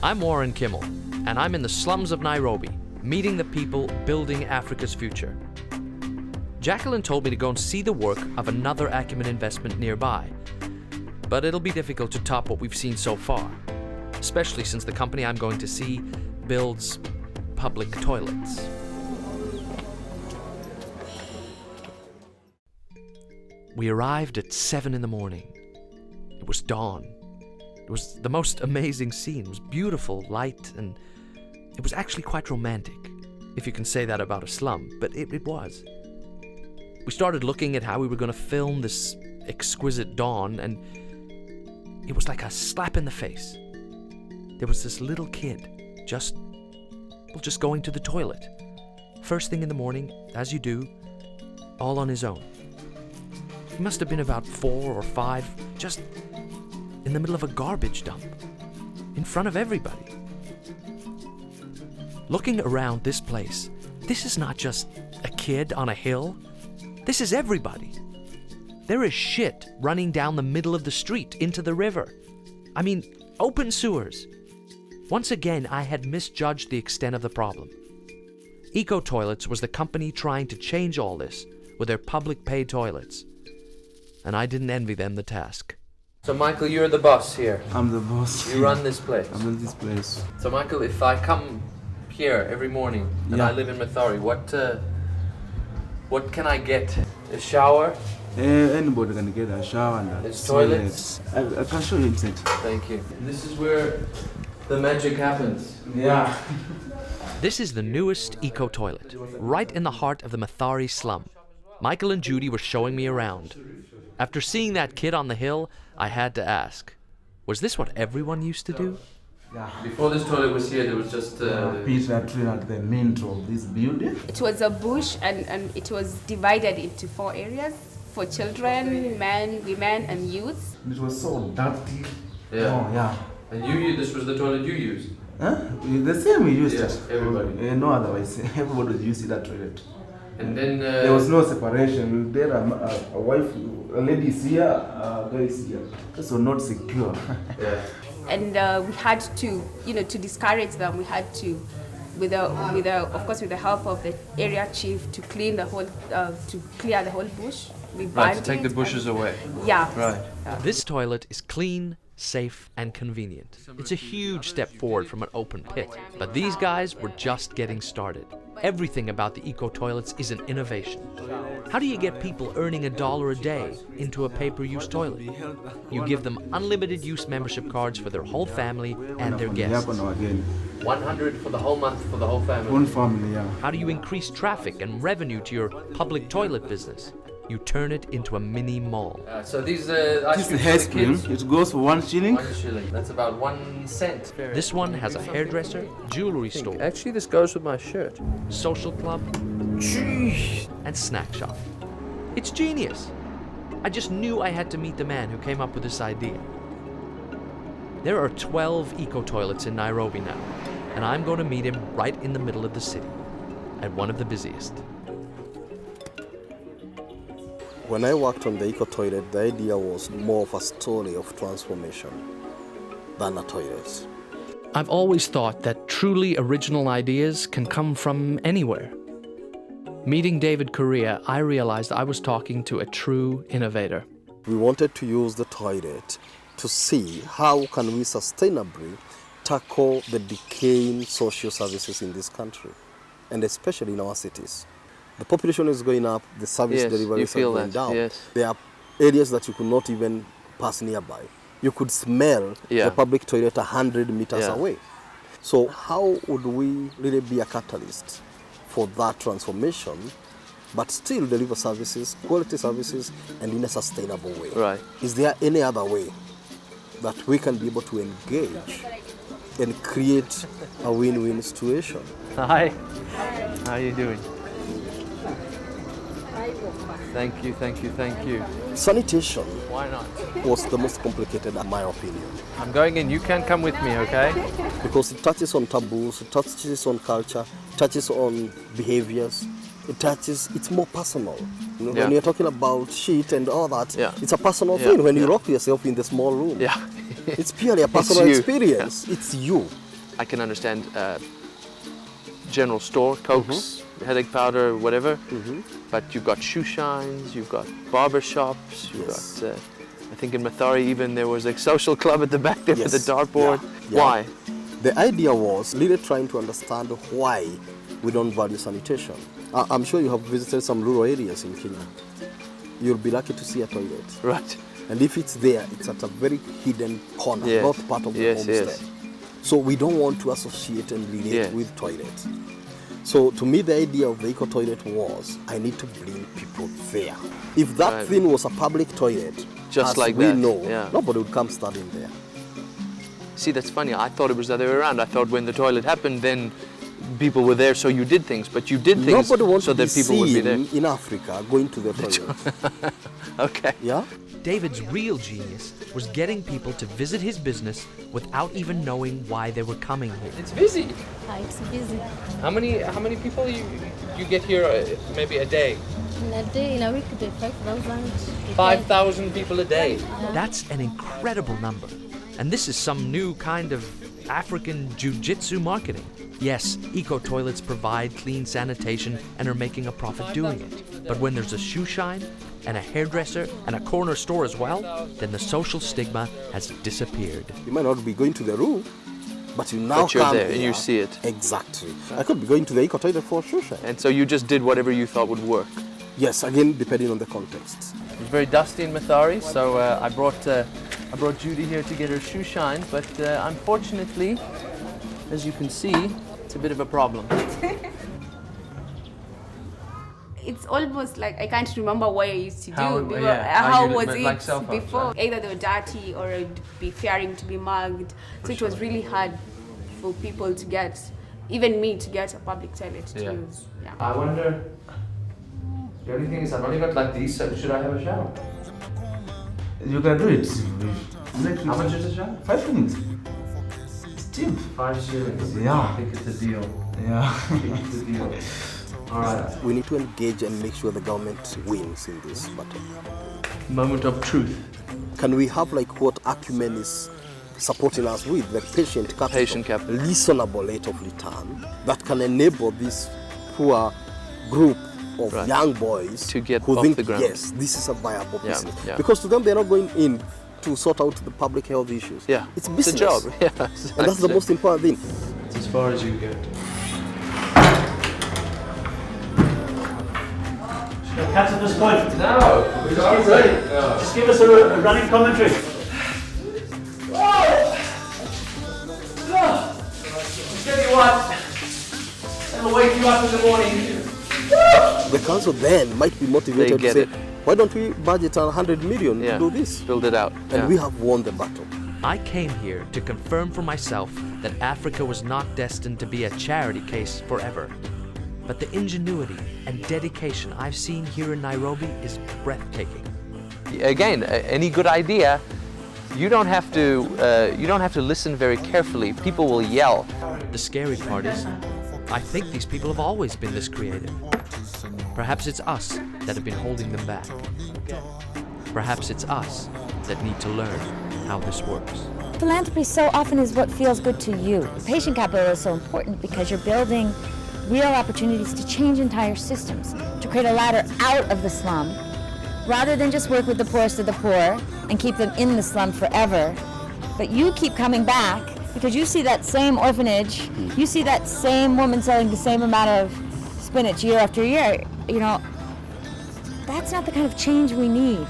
I'm Warren Kimmel, and I'm in the slums of Nairobi, meeting the people building Africa's future. Jacqueline told me to go and see the work of another Acumen investment nearby, but it'll be difficult to top what we've seen so far, especially since the company I'm going to see builds public toilets. We arrived at 7 in the morning. It was dawn. It was the most amazing scene. It was beautiful, light, and it was actually quite romantic, if you can say that about a slum, but it was. We started looking at how we were going to film this exquisite dawn, and it was like a slap in the face. There was this little kid just going to the toilet. First thing in the morning, as you do, all on his own. He must have been about 4 or 5, just in the middle of a garbage dump, in front of everybody. Looking around this place, this is not just a kid on a hill. This is everybody. There is shit running down the middle of the street into the river. I mean, open sewers. Once again, I had misjudged the extent of the problem. Eco Toilets was the company trying to change all this with their public paid toilets. And I didn't envy them the task. So Michael, you're the boss here. I'm the boss. You run this place. I run this place. So Michael, if I come here every morning and I live in Mathari, what can I get? A shower? Anybody can get a shower and There's toilets? I can show you inside. Thank you. This is where the magic happens. Yeah. This is the newest eco toilet, right in the heart of the Mathari slum. Michael and Judy were showing me around. After seeing that kid on the hill, I had to ask, was this what everyone used to do? Yeah. Before this toilet was here, there was just Peter tree at the main door of this building. It was a bush and it was divided into 4 areas for children, men, women and youths. It was so dirty. Yeah. Oh, yeah. And this was the toilet you used? Huh? The same we used it. Everybody. No otherwise. Everybody used that toilet. And then there was no separation. There a wife, a lady is here, a guy is here. So not secure. Yeah. And we had to, to discourage them. We had to, of course, with the help of the area chief, to clean the whole, to clear the whole bush. We right, to take the bushes away. Yeah. Right. This toilet is clean, safe, and convenient. It's a huge step forward from an open pit. But these guys were just getting started. Everything about the eco toilets is an innovation. How do you get people earning $1 a day into a pay-per-use toilet? You give them unlimited use membership cards for their whole family and their guests. 100 for the whole month for the whole family. One family, yeah. How do you increase traffic and revenue to your public toilet business? You turn it into a mini mall. So these ice cream, it goes for 1 shilling. 1 shilling. That's about 1 cent. This one has a hairdresser, jewelry store. Actually, this goes with my shirt. Social club, and snack shop. It's genius. I just knew I had to meet the man who came up with this idea. There are 12 eco toilets in Nairobi now, and I'm going to meet him right in the middle of the city, at one of the busiest. When I worked on the eco toilet, the idea was more of a story of transformation than a toilet. I've always thought that truly original ideas can come from anywhere. Meeting David Correa, I realized I was talking to a true innovator. We wanted to use the toilet to see how can we sustainably tackle the decaying social services in this country, and especially in our cities. The population is going up, the service deliveries are going down. Yes. There are areas that you could not even pass nearby. You could smell the public toilet 100 meters away. So how would we really be a catalyst for that transformation, but still deliver services, quality services, and in a sustainable way? Right. Is there any other way that we can be able to engage and create a win-win situation? Hi. How are you doing? Thank you, thank you, thank you. Sanitation Why not? was the most complicated in my opinion. I'm going in. You can come with me, okay? Because it touches on taboos, it touches on culture, it touches on behaviors, it's more personal. When you're talking about shit and all that, it's a personal thing. When you lock yourself in the small room, it's purely a personal experience. It's you. I can understand general store, Cokes, headache powder, whatever. But you've got shoe shines, you've got barber shops, you've got, I think in Mathari even there was a social club at the back there with the dartboard. Why? The idea was really trying to understand why we don't value sanitation. I'm sure you have visited some rural areas in Kenya. You'll be lucky to see a toilet. Right. And if it's there, it's at a very hidden corner, not part of the homestead. So we don't want to associate and relate with toilets. So to me, the idea of the eco toilet was, I need to bring people there. If that thing was a public toilet, just as like we that, know, nobody would come standing there. See, that's funny. I thought it was the other way around. I thought when the toilet happened, then people were there, so you did things. But you did things so that people would be there. In Africa going to the toilet. Okay. Yeah? David's real genius was getting people to visit his business without even knowing why they were coming here. It's busy. It's busy. How many people you get here maybe a day? In a day, in a week, 5,000. 5,000 people a day. That's an incredible number. And this is some new kind of African jiu-jitsu marketing. Yes, eco-toilets provide clean sanitation and are making a profit doing it. But when there's a shoe shine and a hairdresser and a corner store as well, then the social stigma has disappeared. You might not be going to the room, but you now you're come there here. And you see it. Exactly. I could be going to the eco toilet for a shoe shine. And so you just did whatever you thought would work. Yes, again, depending on the context. It's very dusty in Mathari, so I brought Judy here to get her shoe shine, but unfortunately, as you can see, it's a bit of a problem. It's almost like I can't remember what I used to do. How was you, it like cell phones, before? right? Either they were dirty or it'd be fearing to be mugged. So it was really hard for people to get, even me, to get a public toilet to use. Yeah. I wonder. The only thing is, I've only got like these, so should I have a shower? You can do it. How much is a shower? 5 shillings. It's cheap. 5 shillings. Yeah. I think it's a deal. Yeah. I think it's a deal. Alright. We need to engage and make sure the government wins in this battle. Moment of truth. Can we have like what Acumen is supporting us with, the patient capital, Patient capital. reasonable rate of return that can enable this poor group of young boys to get who off think, the ground. yes, this is a viable business. Yeah. Because to them, they're not going in to sort out the public health issues. Yeah. It's business. It's a job. Yeah, exactly. And that's the most important thing. It's as far as you get. Cats at this point. No, Just give us a running commentary. Tell you what, it'll wake you up in the morning. The council then might be motivated They to get say, it. why don't we budget 100 million to do this? Build it out. And we have won the battle. I came here to confirm for myself that Africa was not destined to be a charity case forever. But the ingenuity and dedication I've seen here in Nairobi is breathtaking. Again, any good idea, you don't have to listen very carefully. People will yell. The scary part is, I think these people have always been this creative. Perhaps it's us that have been holding them back. Perhaps it's us that need to learn how this works. Philanthropy so often is what feels good to you. Patient capital is so important because you're building real opportunities to change entire systems, to create a ladder out of the slum, rather than just work with the poorest of the poor and keep them in the slum forever. But you keep coming back because you see that same orphanage, you see that same woman selling the same amount of spinach year after year. You know, that's not the kind of change we need.